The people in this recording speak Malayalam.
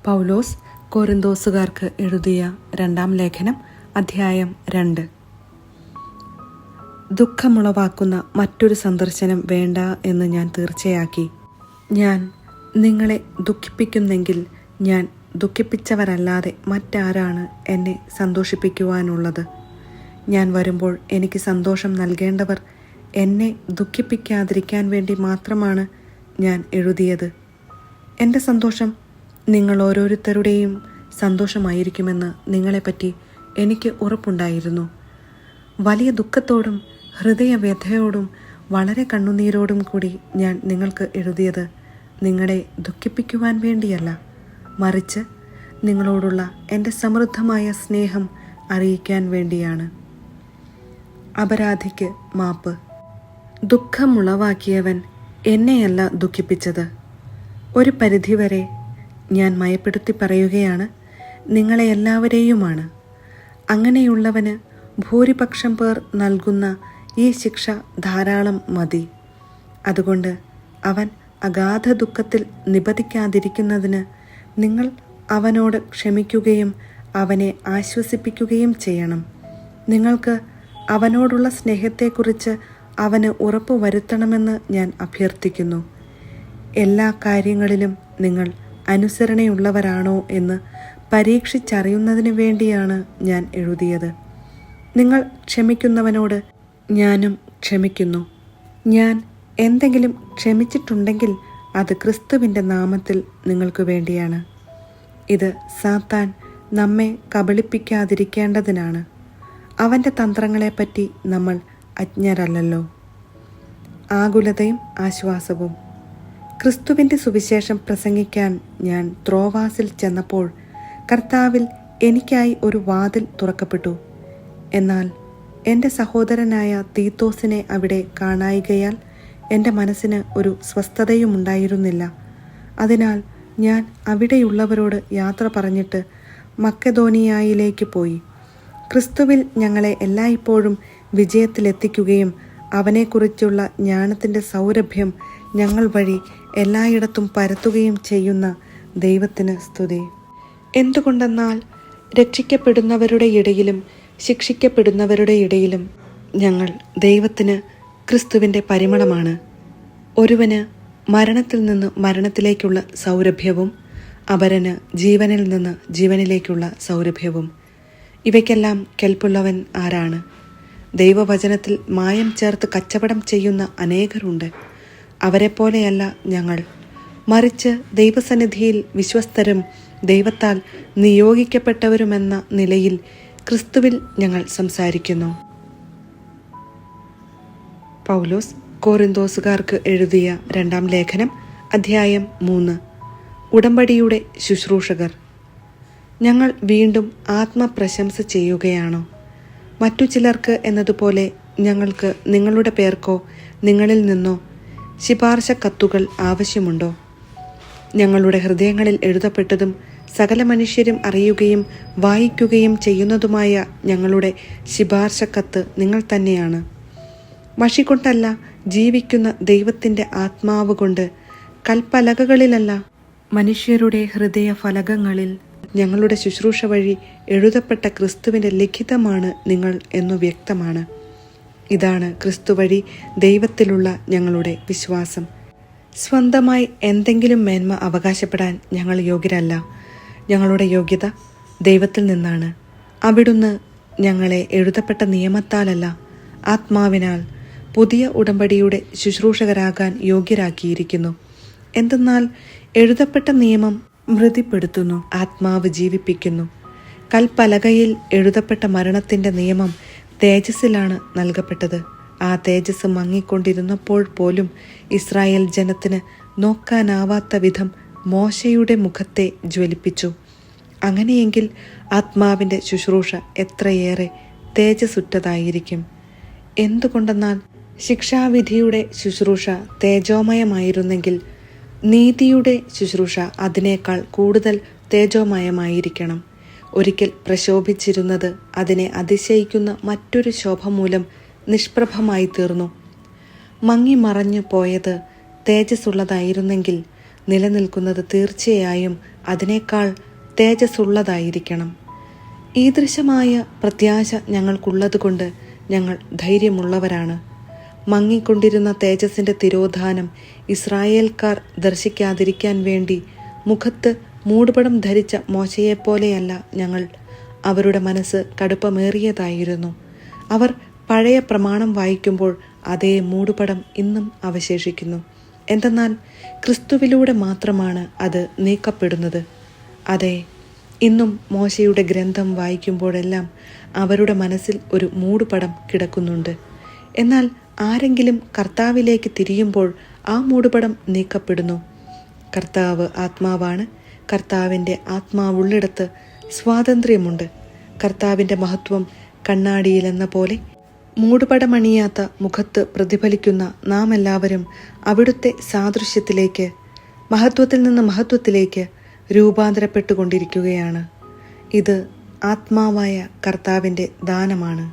പൗലോസ് കൊരിന്തോസുകാർക്ക് എഴുതിയ 2 ലേഖനം അധ്യായം 2. ദുഃഖമുളവാക്കുന്ന മറ്റൊരു സന്ദർശനം വേണ്ട എന്ന് ഞാൻ തീർച്ചയാക്കി. ഞാൻ നിങ്ങളെ ദുഃഖിപ്പിക്കുന്നെങ്കിൽ ഞാൻ ദുഃഖിപ്പിച്ചവരല്ലാതെ മറ്റാരാണ് എന്നെ സന്തോഷിപ്പിക്കുവാനുള്ളത്? ഞാൻ വരുമ്പോൾ എനിക്ക് സന്തോഷം നൽകേണ്ടവർ എന്നെ ദുഃഖിപ്പിക്കാതിരിക്കാൻ വേണ്ടി മാത്രമാണ് ഞാൻ എഴുതിയത്. എൻ്റെ സന്തോഷം നിങ്ങൾ ഓരോരുത്തരുടെയും സന്തോഷമായിരിക്കുമെന്ന് നിങ്ങളെപ്പറ്റി എനിക്ക് ഉറപ്പുണ്ടായിരുന്നു. വലിയ ദുഃഖത്തോടും ഹൃദയവ്യഥയോടും വളരെ കണ്ണുനീരോടും കൂടി ഞാൻ നിങ്ങൾക്ക് എഴുതിയത് നിങ്ങളെ ദുഃഖിപ്പിക്കുവാൻ വേണ്ടിയല്ല, മറിച്ച് നിങ്ങളോടുള്ള എൻ്റെ സമൃദ്ധമായ സ്നേഹം അറിയിക്കാൻ വേണ്ടിയാണ്. അപരാധിക്ക് മാപ്പ്. ദുഃഖമുളവാക്കിയവൻ എന്നെയല്ല ദുഃഖിപ്പിച്ചത്. ഒരു പരിധിവരെ ഞാൻ മയപ്പെടുത്തി പറയുകയാണ്, നിങ്ങളെ എല്ലാവരെയുമാണ്. അങ്ങനെയുള്ളവന് ഭൂരിപക്ഷം പേർ നൽകുന്ന ഈ ശിക്ഷ ധാരാളം മതി. അതുകൊണ്ട് അവൻ അഗാധ ദുഃഖത്തിൽ നിബദിക്കാതിരിക്കുന്നതിന് നിങ്ങൾ അവനോട് ക്ഷമിക്കുകയും അവനെ ആശ്വസിപ്പിക്കുകയും ചെയ്യണം. നിങ്ങൾക്ക് അവനോടുള്ള സ്നേഹത്തെക്കുറിച്ച് അവന് ഉറപ്പു വരുത്തണമെന്ന് ഞാൻ അഭ്യർത്ഥിക്കുന്നു. എല്ലാ കാര്യങ്ങളിലും നിങ്ങൾ അനുസരണയുള്ളവരാണോ എന്ന് പരീക്ഷിച്ചറിയുന്നതിന് വേണ്ടിയാണ് ഞാൻ എഴുതിയത്. നിങ്ങൾ ക്ഷമിക്കുന്നവനോട് ഞാനും ക്ഷമിക്കുന്നു. ഞാൻ എന്തെങ്കിലും ക്ഷമിച്ചിട്ടുണ്ടെങ്കിൽ അത് ക്രിസ്തുവിൻ്റെ നാമത്തിൽ നിങ്ങൾക്ക് വേണ്ടിയാണ്. ഇത് സാത്താൻ നമ്മെ കബളിപ്പിക്കാതിരിക്കേണ്ടതിനാണ്. അവൻ്റെ തന്ത്രങ്ങളെപ്പറ്റി നമ്മൾ അജ്ഞരല്ലല്ലോ. ആകുലതയും ആശ്വാസവും. ക്രിസ്തുവിൻ്റെ സുവിശേഷം പ്രസംഗിക്കാൻ ഞാൻ ത്രോവാസിൽ ചെന്നപ്പോൾ കർത്താവിൽ എനിക്കായി ഒരു വാതിൽ തുറക്കപ്പെട്ടു. എന്നാൽ എൻ്റെ സഹോദരനായ തീത്തോസിനെ അവിടെ കാണായികയാൽ എൻ്റെ മനസ്സിന് ഒരു സ്വസ്ഥതയുമുണ്ടായിരുന്നില്ല. അതിനാൽ ഞാൻ അവിടെയുള്ളവരോട് യാത്ര പറഞ്ഞിട്ട് മക്കെദോനിയായിലേക്ക് പോയി. ക്രിസ്തുവിൽ ഞങ്ങളെ എല്ലായ്പ്പോഴും വിജയത്തിലെത്തിക്കുകയും അവനെക്കുറിച്ചുള്ള ജ്ഞാനത്തിൻ്റെ സൗരഭ്യം ഞങ്ങൾ വഴി എല്ലായിടത്തും പരത്തുകയും ചെയ്യുന്ന ദൈവത്തിന് സ്തുതി. എന്തുകൊണ്ടെന്നാൽ രക്ഷിക്കപ്പെടുന്നവരുടെ ഇടയിലും ശിക്ഷിക്കപ്പെടുന്നവരുടെ ഇടയിലും ഞങ്ങൾ ദൈവത്തിന് ക്രിസ്തുവിൻ്റെ പരിമളമാണ്. ഒരുവന് മരണത്തിൽ നിന്ന് മരണത്തിലേക്കുള്ള സൗരഭ്യവും അപരന് ജീവനിൽ നിന്ന് ജീവനിലേക്കുള്ള സൗരഭ്യവും. ഇവയ്ക്കെല്ലാം കെൽപ്പുള്ളവൻ ആരാണ്? ദൈവവചനത്തിൽ മായം ചേർത്ത് കച്ചവടം ചെയ്യുന്ന അനേകരുണ്ട്. അവരെപ്പോലെയല്ല ഞങ്ങൾ, മറിച്ച് ദൈവസന്നിധിയിൽ വിശ്വസ്തരും ദൈവത്താൽ നിയോഗിക്കപ്പെട്ടവരുമെന്ന നിലയിൽ ക്രിസ്തുവിൽ ഞങ്ങൾ സംസാരിക്കുന്നു. പൗലോസ് കൊരിന്തോസുകാർക്ക് എഴുതിയ 2 ലേഖനം അധ്യായം 3. ഉടമ്പടിയുടെ ശുശ്രൂഷകർ. ഞങ്ങൾ വീണ്ടും ആത്മപ്രശംസ ചെയ്യുകയാണോ? മറ്റു ചിലർക്ക് എന്നതുപോലെ ഞങ്ങൾക്ക് നിങ്ങളുടെ പേർക്കോ നിങ്ങളിൽ നിന്നോ ശുപാർശ കത്തുകൾ ആവശ്യമുണ്ടോ? ഞങ്ങളുടെ ഹൃദയങ്ങളിൽ എഴുതപ്പെട്ടതും സകല മനുഷ്യരും അറിയുകയും വായിക്കുകയും ചെയ്യുന്നതുമായ ഞങ്ങളുടെ ശുപാർശ കത്ത് നിങ്ങൾ തന്നെയാണ്. മഷി കൊണ്ടല്ല, ജീവിക്കുന്ന ദൈവത്തിൻ്റെ ആത്മാവ് കൊണ്ട്, കൽപ്പലകകളിലല്ല, മനുഷ്യരുടെ ഹൃദയ ഫലകങ്ങളിൽ ഞങ്ങളുടെ ശുശ്രൂഷ വഴി എഴുതപ്പെട്ട ക്രിസ്തുവിൻ്റെ ലിഖിതമാണ് നിങ്ങൾ എന്നു വ്യക്തമാണ്. ഇതാണ് ക്രിസ്തു വഴി ദൈവത്തിലുള്ള ഞങ്ങളുടെ വിശ്വാസം. സ്വന്തമായി എന്തെങ്കിലും മേന്മ അവകാശപ്പെടാൻ ഞങ്ങൾ യോഗ്യരല്ല. ഞങ്ങളുടെ യോഗ്യത ദൈവത്തിൽ നിന്നാണ്. അവിടുന്ന് ഞങ്ങളെ എഴുതപ്പെട്ട നിയമത്താലല്ല, ആത്മാവിനാൽ പുതിയ ഉടമ്പടിയുടെ ശുശ്രൂഷകരാകാൻ യോഗ്യരാക്കിയിരിക്കുന്നു. എന്തെന്നാൽ എഴുതപ്പെട്ട നിയമം മൃതിപ്പെടുത്തുന്നു, ആത്മാവ് ജീവിപ്പിക്കുന്നു. കൽപ്പലകയിൽ എഴുതപ്പെട്ട മരണത്തിൻ്റെ നിയമം തേജസ്സിലാണ് നൽകപ്പെട്ടത്. ആ തേജസ് മങ്ങിക്കൊണ്ടിരുന്നപ്പോൾ പോലും ഇസ്രായേൽ ജനത്തിന് നോക്കാനാവാത്ത വിധം മോശയുടെ മുഖത്തെ ജ്വലിപ്പിച്ചു. അങ്ങനെയെങ്കിൽ ആത്മാവിൻ്റെ ശുശ്രൂഷ എത്രയേറെ തേജസ്സുറ്റതായിരിക്കും. എന്തുകൊണ്ടെന്നാൽ ശിക്ഷാവിധിയുടെ ശുശ്രൂഷ തേജോമയമായിരുന്നെങ്കിൽ നീതിയുടെ ശുശ്രൂഷ അതിനേക്കാൾ കൂടുതൽ തേജോമയമായിരിക്കണം. ഒരിക്കൽ പ്രശോഭിച്ചിരുന്നത് അതിനെ അതിശയിക്കുന്ന മറ്റൊരു ശോഭ മൂലം നിഷ്പ്രഭമായി തീർന്നു. മങ്ങി മറഞ്ഞു പോയത് തേജസ്സുള്ളതായിരുന്നെങ്കിൽ നിലനിൽക്കുന്നത് തീർച്ചയായും അതിനേക്കാൾ തേജസ്സുള്ളതായിരിക്കണം. ഈദൃശമായ പ്രത്യാശ ഞങ്ങൾക്കുള്ളതുകൊണ്ട് ഞങ്ങൾ ധൈര്യമുള്ളവരാണ്. മങ്ങിക്കൊണ്ടിരുന്ന തേജസ്സിൻ്റെ തിരോധാനം ഇസ്രായേൽക്കാർ ദർശിക്കാതിരിക്കാൻ വേണ്ടി മുഖത്ത് മൂടുപടം ധരിച്ച മോശയെപ്പോലെയല്ല ഞങ്ങൾ. അവരുടെ മനസ്സ് കടുപ്പമേറിയതായിരുന്നു. അവർ പഴയ പ്രമാണം വായിക്കുമ്പോൾ അതേ മൂടുപടം ഇന്നും അവശേഷിക്കുന്നു. എന്തെന്നാൽ ക്രിസ്തുവിലൂടെ മാത്രമാണ് അത് നീക്കപ്പെടുന്നത്. അതെ, ഇന്നും മോശയുടെ ഗ്രന്ഥം വായിക്കുമ്പോഴെല്ലാം അവരുടെ മനസ്സിൽ ഒരു മൂടുപടം കിടക്കുന്നുണ്ട്. എന്നാൽ ആരെങ്കിലും കർത്താവിലേക്ക് തിരിയുമ്പോൾ ആ മൂടുപടം നീക്കപ്പെടുന്നു. കർത്താവ് ആത്മാവാണ്. കർത്താവിൻ്റെ ആത്മാവുള്ളിടത്ത് സ്വാതന്ത്ര്യമുണ്ട്. കർത്താവിൻ്റെ മഹത്വം കണ്ണാടിയിലെന്ന പോലെ മൂടുപടമണിയാത്ത മുഖത്ത് പ്രതിഫലിക്കുന്ന നാം എല്ലാവരും അവിടുത്തെ സാദൃശ്യത്തിലേക്ക്, മഹത്വത്തിൽ നിന്ന് മഹത്വത്തിലേക്ക് രൂപാന്തരപ്പെട്ടുകൊണ്ടിരിക്കുകയാണ്. ഇത് ആത്മാവായ കർത്താവിൻ്റെ ദാനമാണ്.